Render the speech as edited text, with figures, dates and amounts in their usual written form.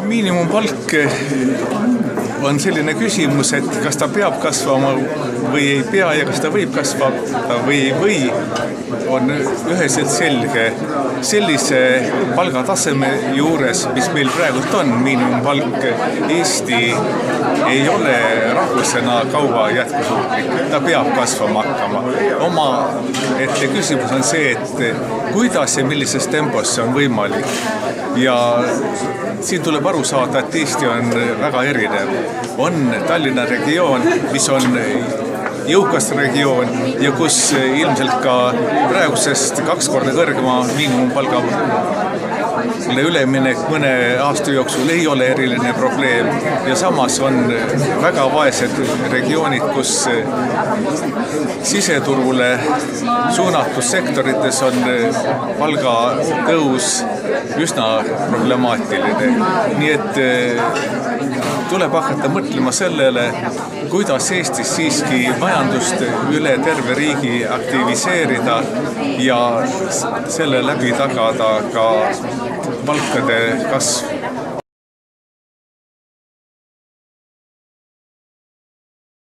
Miinimumpalk on selline küsimus, et kas ta peab kasvama või ei pea ja kas ta võib kasvada või ei või, on üheselt selge. Sellise palgataseme juures, mis meil praegult on, miinimumpalk, Eesti ei ole rahvusena kauba jätkusuutlik. Ta peab kasvama hakkama. Omaette küsimus on see, et kuidas ja millises tempos see on võimalik. Ja siin tuleb aru saada, et Eesti on väga erinev. On Tallinna regioon, mis on jõukas regioon ja kus ilmselt ka praegusest 2 korda kõrgema miinimumpalga üleminek mõne aasta jooksul ei ole eriline probleem. Ja samas on väga vaesed regioonid, kus siseturule suunatud sektorites on palgatõus üsna problemaatiline. Nii et tuleb hakata mõtlema sellele, kuidas Eestis siiski majandust üle terve riigi aktiviseerida ja selle läbi tagada ka palkade kasv.